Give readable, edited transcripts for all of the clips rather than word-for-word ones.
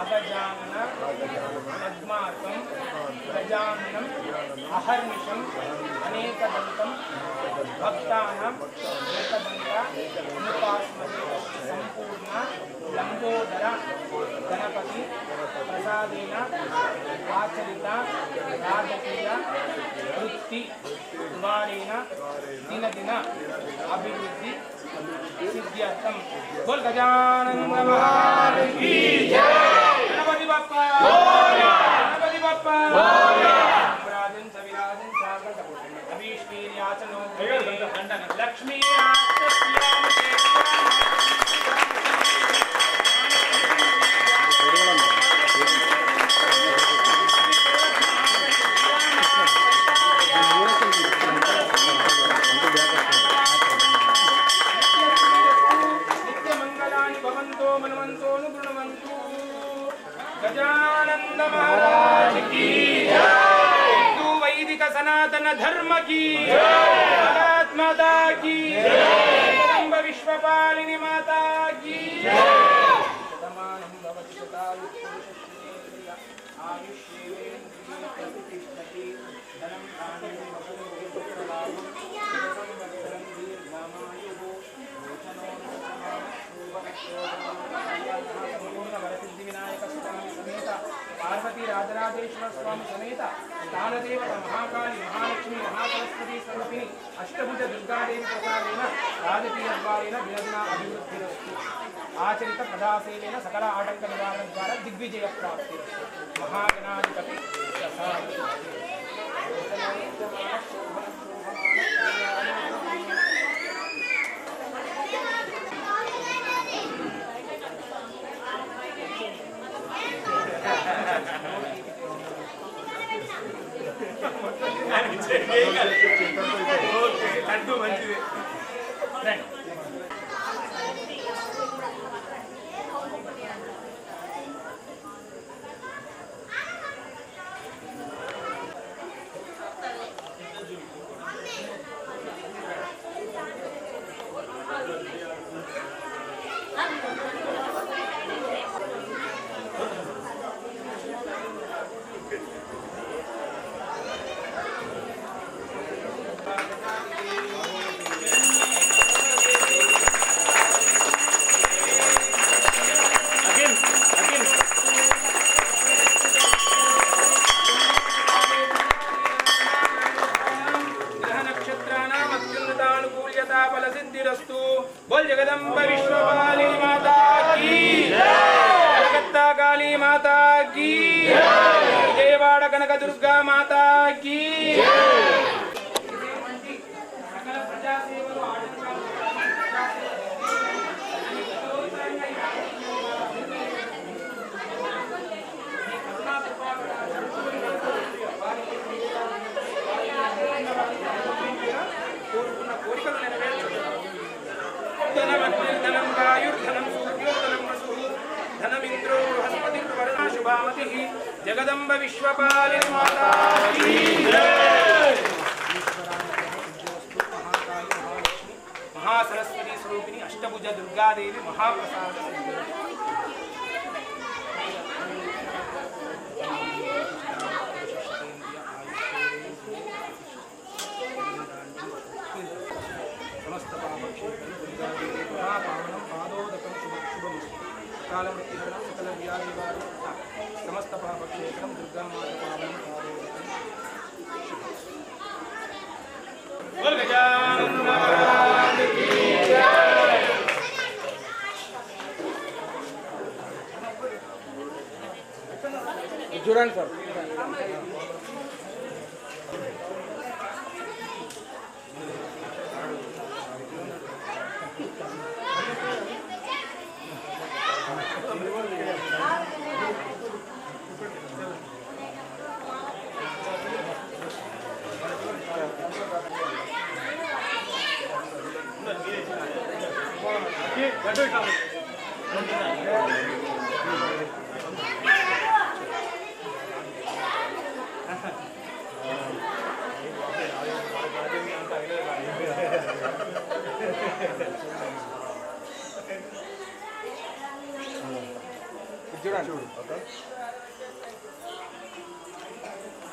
अगजानन पद्मार्कं गजाननम् अहर्निशम् अनेकदन्तं भक्तानां एकदन्ता अनुपास्महे संपूर्ण लंबोदर गणपति प्रसादेन आचरिता राजकीय वृत्ति द्वारेण दिन दिन अभिवृद्धि सिद्ध्यर्थम। बोल गजानन महाराज की जय। गणपति बप्पा मोरया। गणपति बप्पा मोरया। राजन सविराजन सागर अभीष्टीर्याचनो दंडन लक्ष्मी आस्तस्याम गजानन महाराज की जय। हिंदू वैदिक सनातन धर्म की जय। भारत माता की जय। जगदम्ब विश्वपालिनी माता की जय। शतमानं भवति शतायुः पुरुषस्य आयुष्येवेन्द्रिये प्रतिष्ठति धनं धान्यं वपुर्लाभं संवत्सरं दीर्घमायुः भूषणो पूर्णवरसिद्धि विनायक स्वामी समेत पार्वती राजराजेश्वर स्वामी समेत स्थानदेवता महाकाली महालक्ष्मी महासरस्वती स्वरूपिणी अष्टभुज दुर्गादेवी प्रसादेन राजकीयद्वारेण विलग्ना अभिवृद्धिरस्तु। आचरित प्रदासेन सकल आटंक निवारण द्वारा दिग्विजय प्राप्तिरस्तु। महागणाधिपति लड्डू मंचिदे बोल जगदम्ब विश्वपालिनी माता की जय। कलकत्ता काली माता की जय। विजयवाड़ कनक दुर्गा माता की जय। जगदम्ब विश्वपालिनी माता की जय। महासरस्वती स्वरूपिणी अष्टभुज दुर्गा देवी महाप्रसाद समस्त महापावनं पादोदकं शुभमस्तु। कालमृत्युहरणं सकल व्याधिनिवारणं समस्त पापक्षेत्रं दुर्गा माता पावनं पादोदकं। बोल गजानन महाराज की जय। जुरान सर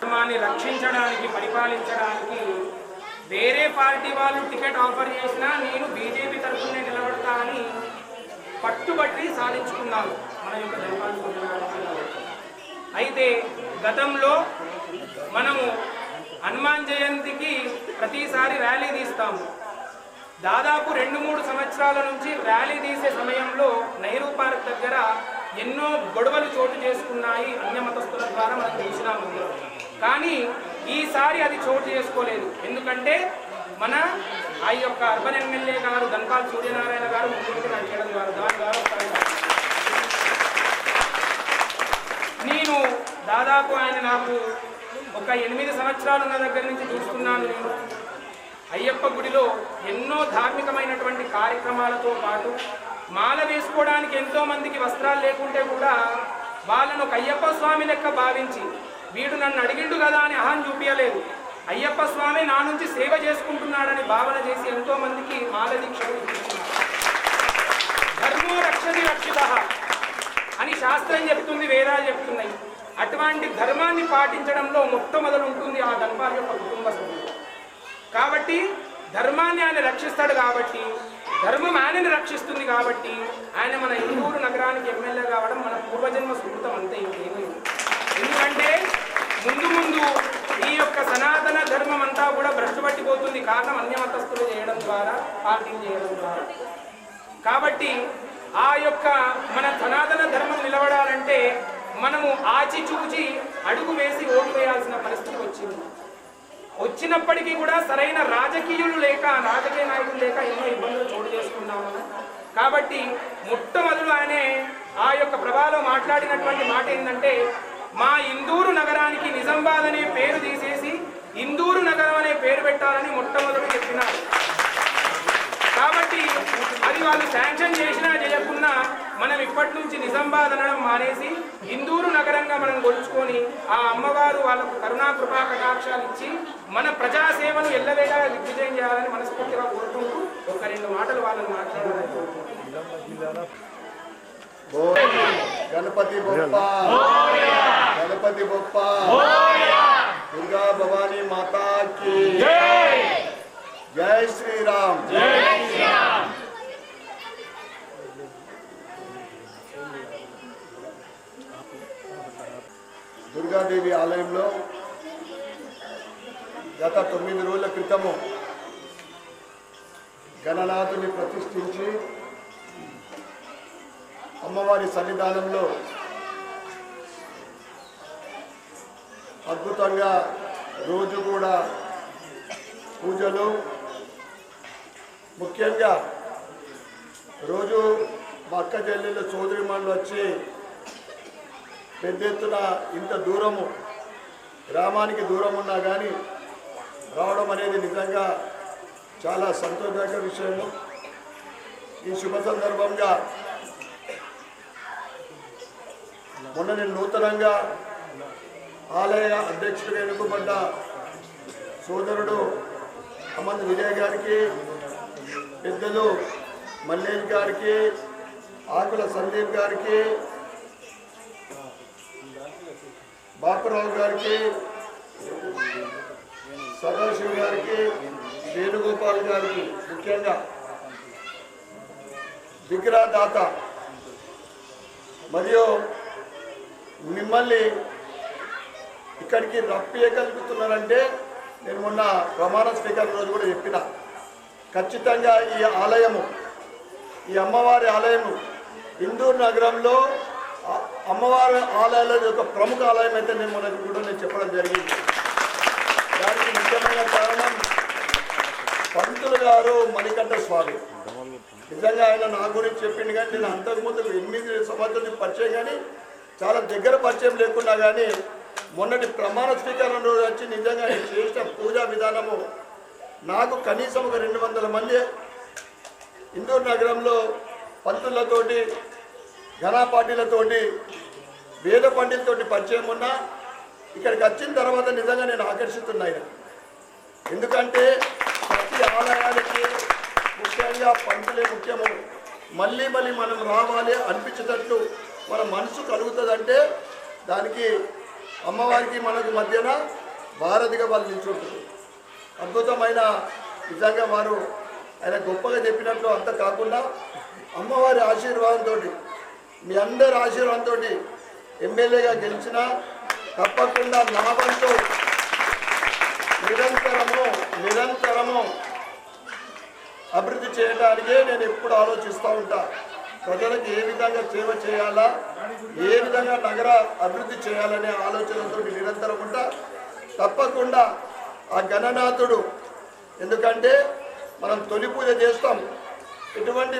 ధర్మాన్ని రక్షించడానికి పరిపాలించడానికి వేరే పార్టీ వాళ్ళు టికెట్ ఆఫర్ చేసినా నేను బీజేపీ తరఫునే నిలబడతా అని పట్టుబట్టి సాధించుకున్నారు మన యొక్క ధర్మాన్ని. అయితే గతంలో మనము హనుమాన్ జయంతికి ప్రతిసారి ర్యాలీ తీస్తాము. దాదాపు 2-3 సంవత్సరాల నుంచి ర్యాలీ తీసే సమయంలో నెహ్రూ పార్క్ దగ్గర ఎన్నో గొడవలు చోటు చేసుకున్నాయి అన్యమతస్తుల ద్వారా మనం చూసినాము. కానీ ఈసారి అది చోటు చేసుకోలేదు. ఎందుకంటే మన ఆ యొక్క అర్బన్ ఎమ్మెల్యే గారు ధన్పాల్ సూర్యనారాయణ గారు ముందుకు నడిచడం ద్వారా దాని ద్వారా నేను దాదాపు ఆయన నాకు ఒక 8 సంవత్సరాలు ఉన్న దగ్గర నుంచి చూస్తున్నాను. నేను అయ్యప్ప గుడిలో ఎన్నో ధార్మికమైనటువంటి కార్యక్రమాలతో పాటు మాల వేసుకోవడానికి ఎంతో మందికి వస్త్రాలు లేకుంటే కూడా వాళ్ళను ఒక అయ్యప్ప స్వామి లెక్క భావించి వీడు నన్ను అడిగిండు కదా అని అహం చూపించలేదు. అయ్యప్ప స్వామి నా నుంచి సేవ చేసుకుంటున్నాడని భావన చేసి ఎంతో మందికి మాల దీక్షలు ఇస్తున్నారు. ధర్మో రక్షతి రక్షిత అని శాస్త్రం చెప్తుంది, వేదాలు చెప్తున్నాయి. అటువంటి ధర్మాన్ని పాటించడంలో మొట్టమొదలు ఉంటుంది ఆ ధర్మాల యొక్క కుటుంబ సభ్యులు. కాబట్టి ధర్మాన్ని ఆయన రక్షిస్తాడు కాబట్టి, ధర్మం ఆయనని రక్షిస్తుంది కాబట్టి ఆయన మన ఇందూరు నగరానికి ఎమ్మెల్యే కావడం మన పూర్వజన్మ సుకృతం అంతే, ఇంకేమీ. ఎందుకంటే ముందు ముందు ఈ యొక్క సనాతన ధర్మం అంతా కూడా భ్రష్టుపట్టిపోతుంది. కారణం అన్యమతస్తులు చేయడం ద్వారా, పార్టీలు చేయడం ద్వారా. కాబట్టి ఆ యొక్క మన సనాతన ధర్మం నిలబడాలంటే మనము ఆచిచూచి అడుగు వేసి ఓటు వేయాల్సిన పరిస్థితి వచ్చినప్పటికీ కూడా సరైన రాజకీయ నాయకులు లేక ఎన్నో ఇబ్బందులు చోటు చేసుకున్నాము. కాబట్టి మొట్టమొదలు ఆయనే ఆ యొక్క ప్రభాలో మాట్లాడినటువంటి మాట ఏంటంటే, మా ఇందూరు నగరానికి నిజామాబాద్ అనే పేరు తీసేసి ఇందూరు నగరం అనే పేరు పెట్టాలని మొట్టమొదటి చెప్పినారు. కాబట్టి అది వాళ్ళు శాంక్షన్ చేసినా చేయకున్నా మనం ఇప్పటి నుంచి నిజామాబాద్ అనడం మానేసి ఇందూరు నగరంగా మనం గొలుచుకొని ఆ అమ్మవారు వాళ్ళకు కరుణా కృపా కటాక్షాలు ఇచ్చి మన ప్రజాసేవను ఎల్లవేళ దిగ్విజయం చేయాలని మనస్ఫూర్తిగా కోరుకుంటూ ఒక 2 మాటలు వాళ్ళని మాట్లాడాలని కోరుకుంటున్నాను. గణపతి బొప్పా, గణపతి బొప్పా, దుర్గా భవానీ మాతా की जय श्री राम. దుర్గాదేవి ఆలయంలో గత 9 రోజుల క్రితము గణనాథుని ప్రతిష్ఠించి అమ్మవారి సన్నిధానంలో అద్భుతంగా రోజు కూడా పూజలు, ముఖ్యంగా రోజు మా అక్క చెల్లెళ్ళ సోదరిమణులు వచ్చి పెద్ద ఎత్తున ఇంత దూరము గ్రామానికి దూరం ఉన్నా కానీ రావడం అనేది నిజంగా చాలా సంతోషకర విషయము. ఈ శుభ సందర్భంగా మొన్న నేను నూతనంగా ఆలయ అధ్యక్షుడిగా ఎన్నుకోబడ్డ సోదరుడు అమంత్ విజయ్ గారికి, పెద్దలు మల్లేష్ గారికి, ఆకుల సందీప్ గారికి, బాపురావు గారికి, సదాశివ్ గారికి, వేణుగోపాల్ గారికి, ముఖ్యంగా విగ్రహదాత మరియు మిమ్మల్ని ఇక్కడికి రప్పియగలుగుతున్నారంటే నేను మొన్న ప్రమాణ స్వీకారం రోజు కూడా చెప్పిన, ఖచ్చితంగా ఈ ఆలయము, ఈ అమ్మవారి ఆలయము ఇందూరు నగరంలో అమ్మవారి ఆలయాల యొక్క ప్రముఖ ఆలయం అయితే నేను మనకు కూడా చెప్పడం జరిగింది. దానికి ముఖ్యమైన కారణం పంతులు గారు మణికంఠ స్వామి. నిజంగా ఆయన నా గురించి చెప్పింది కానీ నేను అంతకుముందు 8 సంవత్సరాల పరిచయం కానీ చాలా దగ్గర పరిచయం లేకున్నా కానీ మొన్నటి ప్రమాణ స్వీకారం రోజు వచ్చి నిజంగా చేసిన పూజా విధానము నాకు కనీసం ఒక 200 మంది ఇందూరు నగరంలో పంతులతోటి, ఘనాపాటీలతోటి, వేద పండితులతోటి పరిచయం ఉన్నా ఇక్కడికి వచ్చిన తర్వాత నిజంగా నేను ఆకర్షిస్తున్నాను. ఎందుకంటే ప్రతి ఆలయానికి ముఖ్యంగా పంతులే ముఖ్యము. మళ్ళీ మనం రావాలి అనిపించేటట్లు మన మనసు కలుగుతుందంటే దానికి అమ్మవారికి మనకు మధ్యన భారతిగా వాళ్ళు నిల్చుంటారు. అద్భుతమైన నిజంగా వారు ఆయన గొప్పగా చెప్పినట్లు అంత కాకుండా అమ్మవారి ఆశీర్వాదంతో మీ అందరి ఆశీర్వాదంతో ఎమ్మెల్యేగా గెలిచిన తప్పకుండా నా వంతు నిరంతరము అభివృద్ధి చేయడానికే నేను ఎప్పుడు ఆలోచిస్తూ ఉంటా. ప్రజలకు ఏ విధంగా సేవ చేయాలా, ఏ విధంగా నగర అభివృద్ధి చేయాలనే ఆలోచనతో నిరంతరం ఉంటా. తప్పకుండా ఆ గణనాథుడు, ఎందుకంటే మనం తొలి పూజ చేస్తాం, ఎటువంటి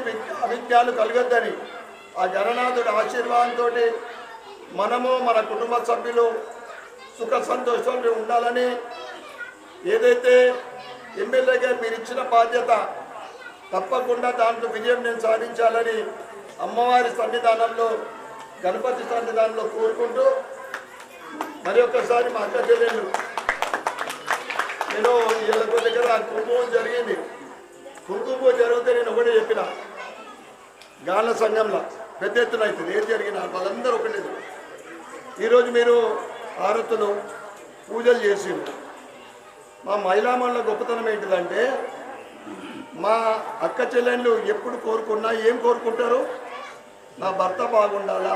అవిజ్ఞాలు కలగద్దని ఆ గణనాథుడి ఆశీర్వాదంతో మనము మన కుటుంబ సభ్యులు సుఖ సంతోషాలు ఉండాలని, ఏదైతే ఎమ్మెల్యేగా మీరు ఇచ్చిన బాధ్యత తప్పకుండా దాంట్లో విజయం నేను సాధించాలని అమ్మవారి సన్నిధానంలో, గణపతి సన్నిధానంలో కోరుకుంటూ మరి ఒక్కసారి మా అక్క చెల్లెళ్ళు, నేను వీళ్ళ దగ్గర కుంకుమ జరిగింది. కుంకుమ జరిగితే నేను ఒకటే చెప్పిన, గాళ్ళ సంఘంలో పెద్ద ఎత్తున అవుతుంది ఏం జరిగినా వాళ్ళందరూ ఒకటే. ఈరోజు మీరు హారతులు పూజలు చేసి మా మహిళామణుల గొప్పతనం ఏంటిదంటే, మా అక్క చెల్లెళ్ళు ఎప్పుడు కోరుకున్నా ఏం కోరుకుంటారు, నా భర్త బాగుండాలా,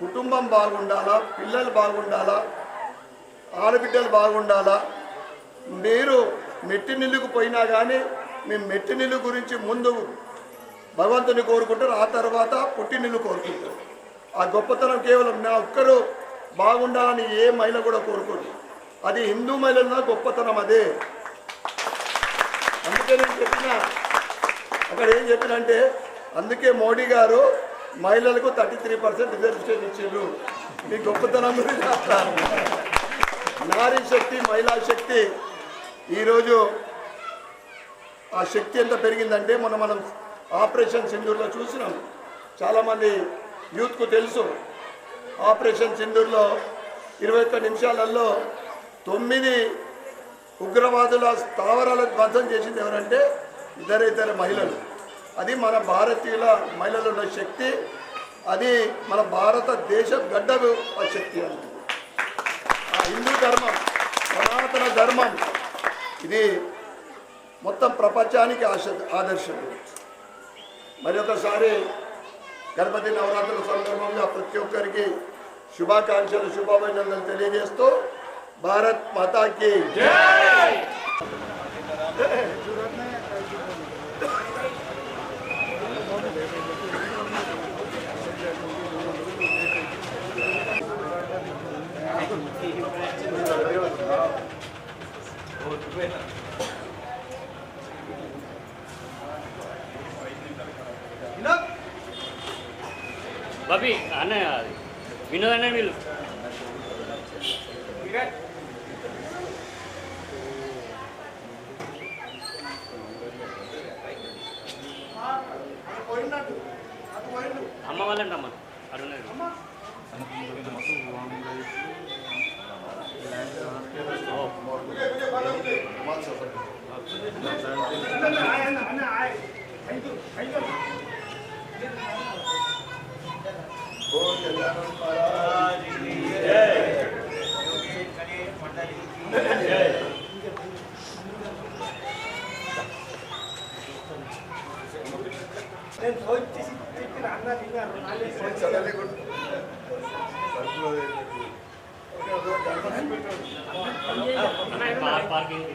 కుటుంబం బాగుండాలా, పిల్లలు బాగుండాలా, ఆడబిడ్డలు బాగుండాలా. మీరు మెట్టినిల్లుకు పోయినా కానీ మేము మెట్టినిల్లు గురించి ముందు భగవంతుని కోరుకుంటారు, ఆ తర్వాత పుట్టినిల్లు కోరుకుంటారు. ఆ గొప్పతనం కేవలం నా ఒక్కరు బాగుండాలని ఏ మహిళ కూడా కోరుకోరు. అది హిందూ మహిళల గొప్పతనం అదే. అందుకే నేను చెప్పిన, అక్కడ ఏం చెప్పినంటే, అందుకే మోడీ గారు మహిళలకు 33% రిజర్వేషన్ ఇచ్చిండ్రు. మీ గొప్పతనం గురించి చెప్తారు. నారీ శక్తి, మహిళా శక్తి ఈరోజు ఆ శక్తి ఎంత పెరిగిందంటే, మనం ఆపరేషన్ సింధూర్లో చూసినాం. చాలామంది యూత్కు తెలుసు, ఆపరేషన్ సింధూర్లో 21 నిమిషాలలో 9 ఉగ్రవాదుల స్థావరాల ధ్వంసం చేసింది ఎవరంటే ఇద్దరు మహిళలు. అది మన భారతీయుల మహిళలు ఉన్న శక్తి, అది మన భారతదేశ గడ్డకు ఆ శక్తి అంటుంది. ఆ హిందూ ధర్మం, సనాతన ధర్మం, ఇది మొత్తం ప్రపంచానికి ఆదర్శం. మరి ఒకసారి గణపతి నవరాత్రుల సందర్భంగా ప్రతి ఒక్కరికి శుభాకాంక్షలు, శుభాభినందనలు తెలియజేస్తూ భారత్ మాతాకి జై. బాబీ అన్న వినోద్ అన్న వీళ్ళు అమ్మ వాళ్ళంట అమ్మ అడుగున్నారు. పార్కింగ్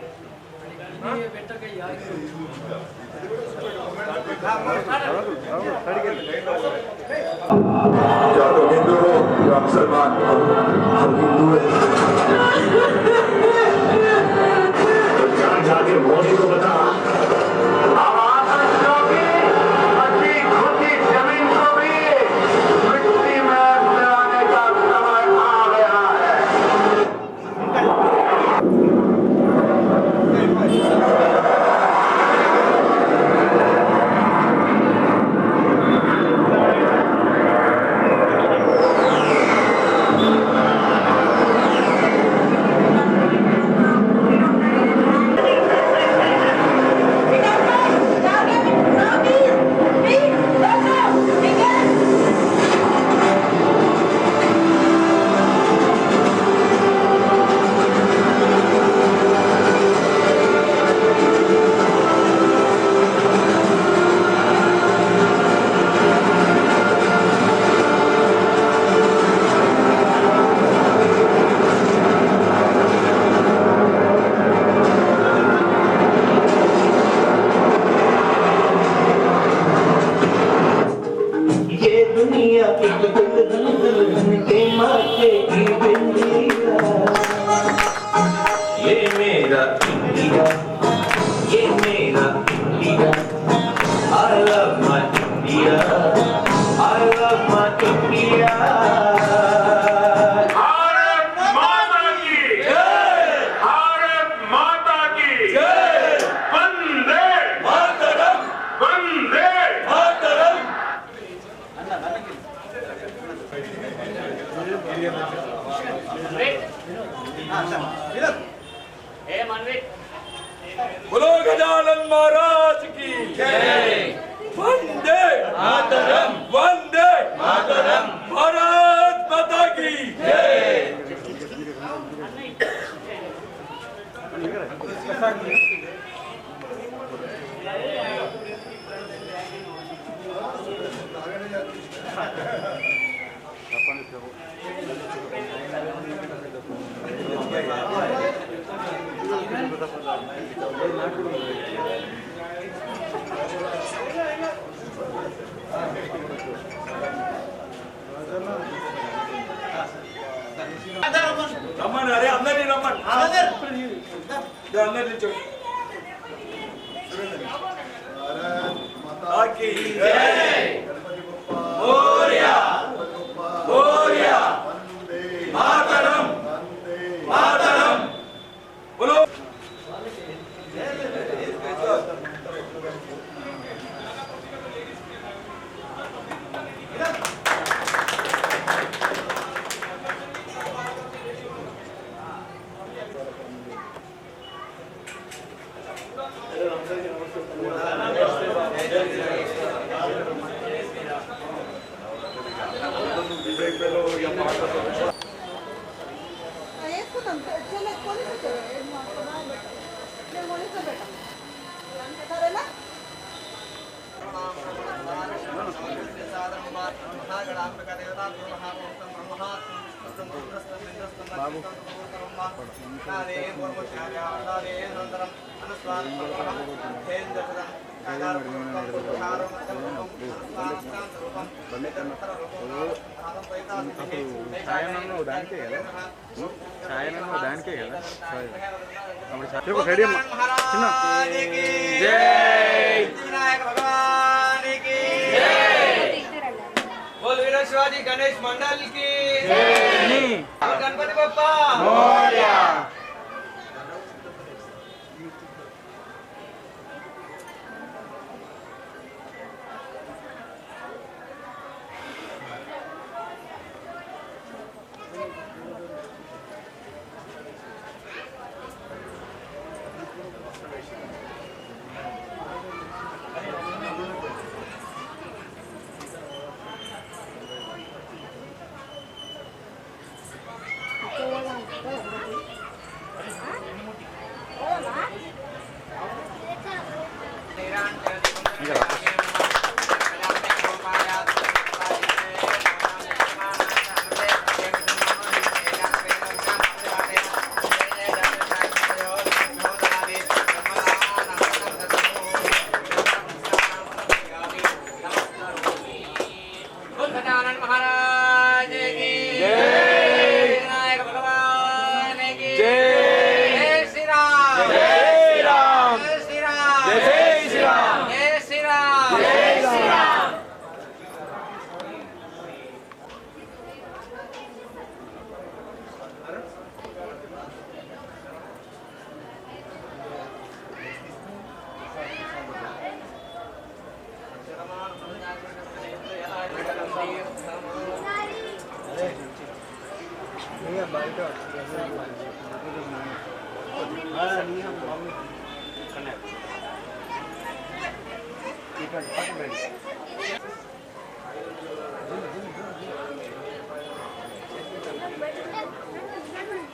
या तो हिंदू हो या मुसलमान हो, हम हिंदू हैं। तो जाके मोदी को बता, जमीन को भी मिट्टी में मिलाने का समय आ गया है। बोलो गजानन महाराज की जय। वंदे मातरम, वंदे मातरम, भारत माता की जय। रमन अरे अंदर नहीं रमन अंदर नीचे की जय। मोरिया मोरिया मातरम मातरम बोलो। बोल वीर शिवाजी गणेश मंडल की जय। गणपति बप्पा मोरया।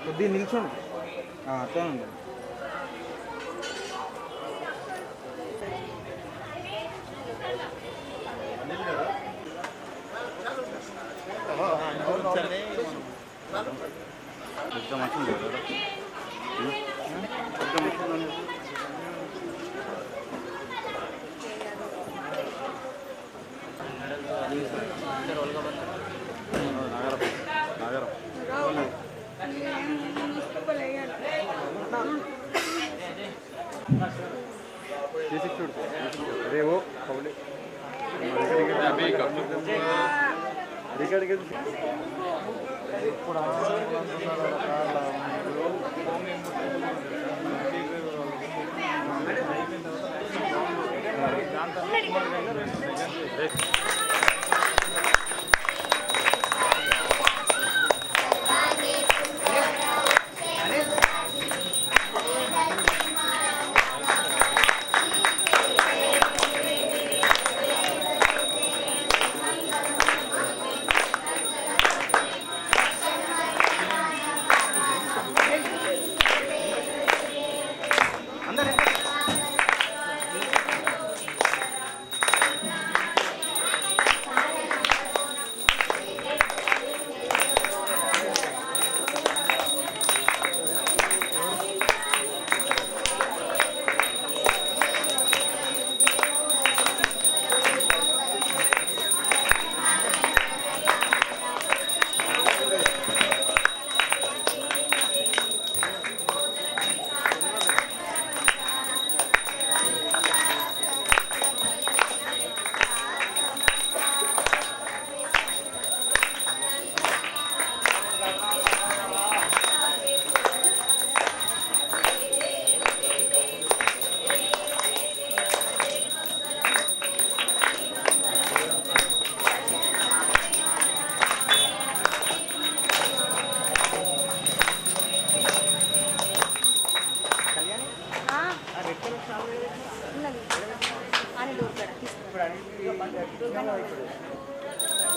కొద్దిగా నిల్చోండి అట్లా ఉంది. నగరం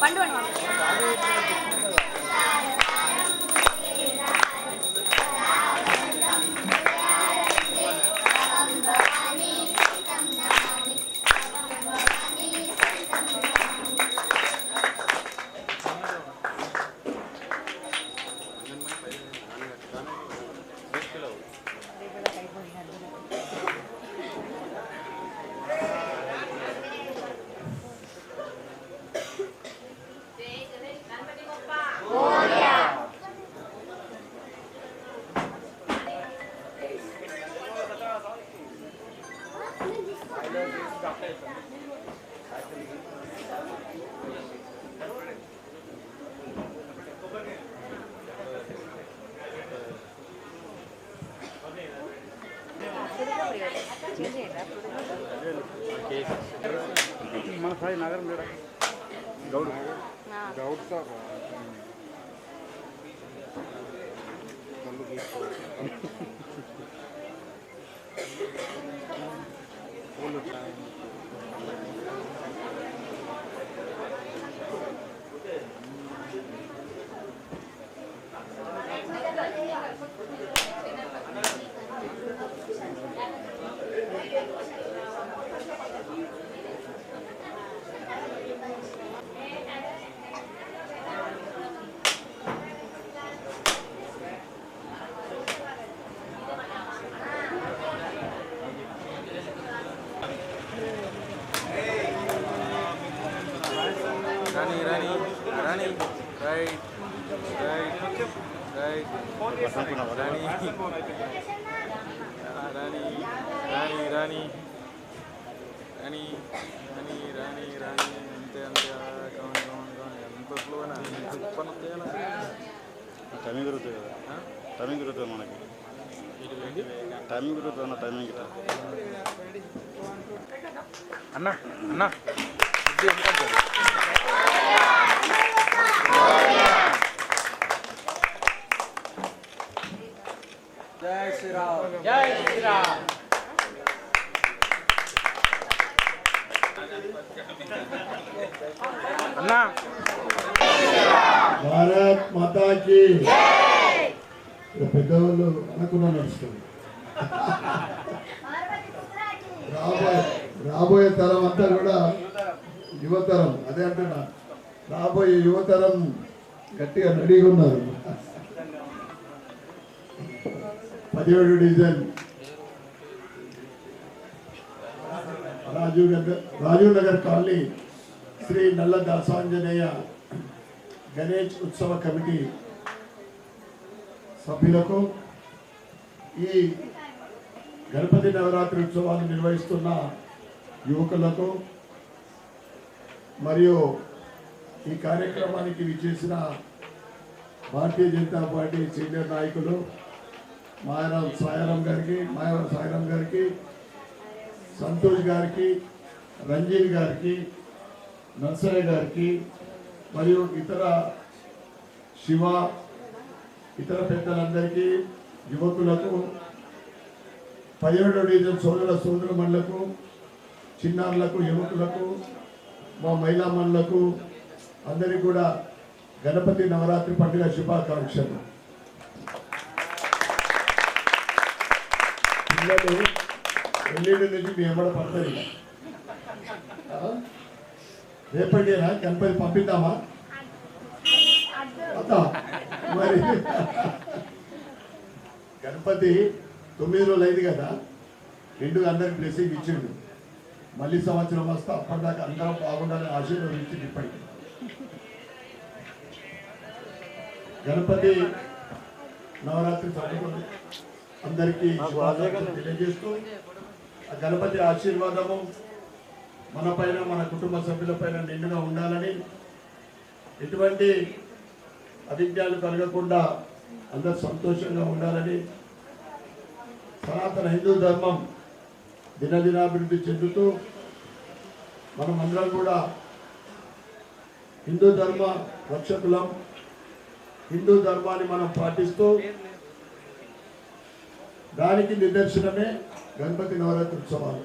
పండు మన సాయి నగరం లేడా గౌడ్ గౌడ్ సార్ టైమింగ్ కుదురుతుంది కదా టైమింగ్ కుదురుతుంది మనకి టైమింగ్ కుదురుతుంది అన్న టైమింగ్ ఇట్లా అన్న అన్న జై శ్రీరామ్ జై శ్రీరామ్ అన్నా భారత్ మాతాకి పెద్దవాళ్ళు అనకుండా నడుస్తుంది. రాబోయే తరం అంతా కూడా యువతరం, అదే అంటున్నా, రాబోయే యువతరం గట్టిగా రెడీగా ఉన్నారు. 17వ డివిజన్ రాజీవ్ నగర్ కాలనీ శ్రీ నల్ల దాసాంజనేయ గణేష్ ఉత్సవ కమిటీ సభ్యులకు, ఈ గణపతి నవరాత్రి ఉత్సవాలు నిర్వహిస్తున్న యువకులకు, మరియు ఈ కార్యక్రమానికి విచ్చేసిన భారతీయ జనతా పార్టీ సీనియర్ నాయకులు మాయవరం సాయిరాం గారికి, సంతోష్ గారికి, రంజీన్ గారికి, నర్సయ్య గారికి మరియు శివ ఇతర పెద్దలందరికీ, యువకులకు, 17వ డివిజన్ సోదరుమణులకు, చిన్నారులకు, యువకులకు, మా మహిళా మనులకు అందరికీ కూడా గణపతి నవరాత్రి పండుగ శుభాకాంక్షలు. పిల్లలు ఎల్లుండి నుంచి మీ ఎమ్మడ పడతారు. రేపటికేనా గణపతి పంపిద్దామా? మరి గణపతి 9 రోజులు అయింది కదా, నిండుగా అందరికి బ్లెస్సింగ్ ఇచ్చిండు. మళ్ళీ సంవత్సరం వస్తే అప్పటిదాకా అందరం బాగుండాలని ఆశీర్వదించింది. ఇప్పటికి గణపతి నవరాత్రి సందర్భంగా అందరికీ తెలియజేస్తూ ఆ గణపతి ఆశీర్వాదము మన పైన, మన కుటుంబ సభ్యుల పైన నిండుగా ఉండాలని, ఎటువంటి అవిజ్ఞాలు కలగకుండా అందరు సంతోషంగా ఉండాలని, సనాతన హిందూ ధర్మం దినదినాభివృద్ధి చెందుతూ మనమందరం కూడా హిందూ ధర్మ రక్షకులం, హిందూ ధర్మాన్ని మనం పాటిస్తూ దానికి నిదర్శనమే గణపతి నవరాత్రి ఉత్సవాలు.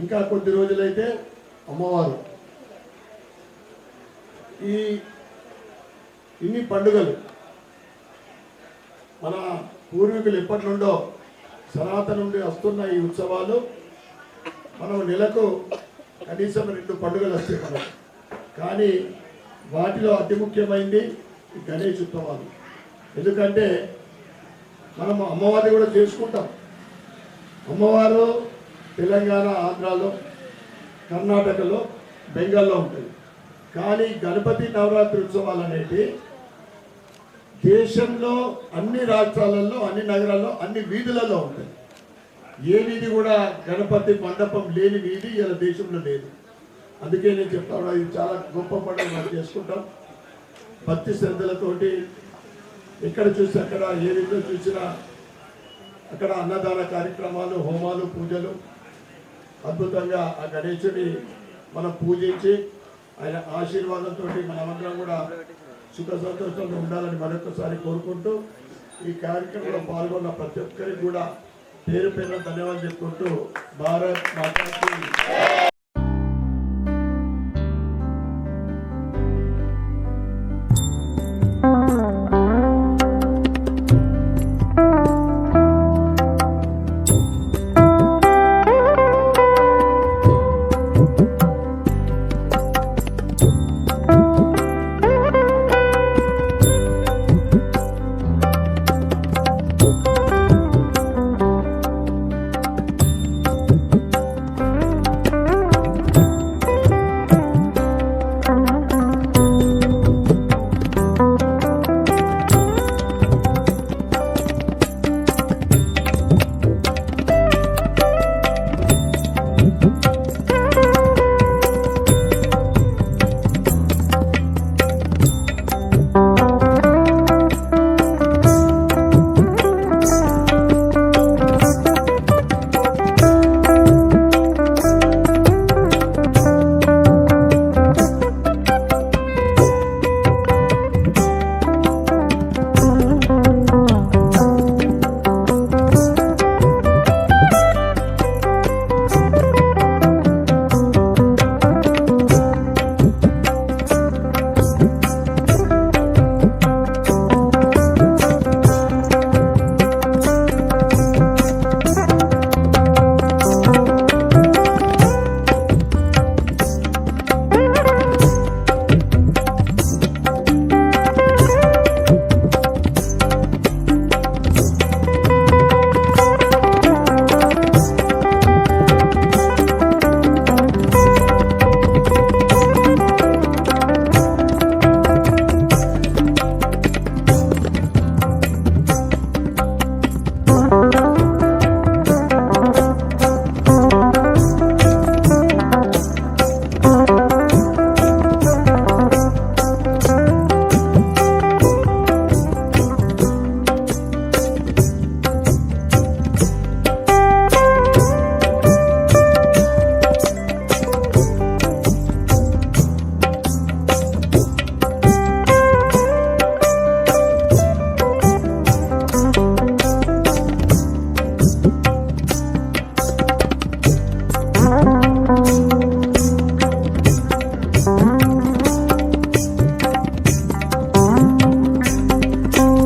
ఇంకా కొద్ది రోజులైతే అమ్మవారు. ఇన్ని పండుగలు మన పూర్వీకులు ఎప్పటి నుండో సనాతన నుండి వస్తున్న ఈ ఉత్సవాలు మనం నెలకు కనీసం 2 పండుగలు వస్తాయి మనకు. కానీ వాటిలో అతి ముఖ్యమైనది ఈ గణేష్ ఉత్సవాలు. ఎందుకంటే మనము అమ్మవారిని కూడా చేసుకుంటాం. అమ్మవారు తెలంగాణ, ఆంధ్రాలో, కర్ణాటకలో, బెంగాల్లో ఉంటుంది. కానీ గణపతి నవరాత్రి ఉత్సవాలు అనేవి దేశంలో అన్ని రాష్ట్రాలలో, అన్ని నగరాల్లో, అన్ని వీధులలో ఉంటాయి. ఏ వీధి కూడా గణపతి మండపం లేని వీధి ఇలా దేశంలో లేదు. అందుకే నేను చెప్తాను, ఇది చాలా గొప్ప పండుగ మనం చేసుకుంటాం. భక్తి శ్రద్ధలతోటి ఎక్కడ చూసి అక్కడ, ఏ వీధిలో చూసినా అక్కడ అన్నదాన కార్యక్రమాలు, హోమాలు, పూజలు అద్భుతంగా ఆ గణేశుని మనం పూజించి ఆయన ఆశీర్వాదంతో మనమందరం కూడా సుఖ సంతోషంగా ఉండాలని మరొకసారి కోరుకుంటూ ఈ కార్యక్రమంలో పాల్గొన్న ప్రతి ఒక్కరికి కూడా పేరు పేరున ధన్యవాదాలు చెప్పుకుంటూ భారత్ మాతాకి